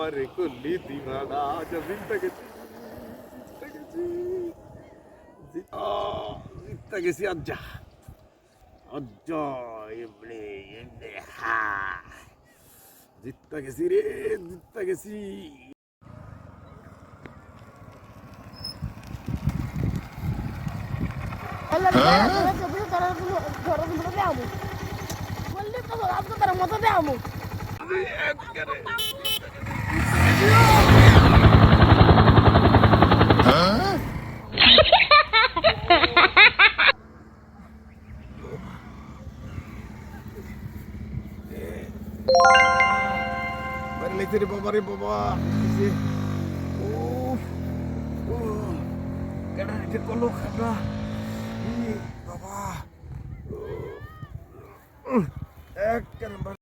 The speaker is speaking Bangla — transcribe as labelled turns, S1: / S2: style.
S1: আমারে করলি দিবানা জিততে গেছি জিততে গেছি আজ্জা আজ্জা এমনি এমনি হা জিততে গেছি রে জিততে গেছি Balik dari bawah nih bawah sih. Karena dia kolok ada. Ini bawah. Kan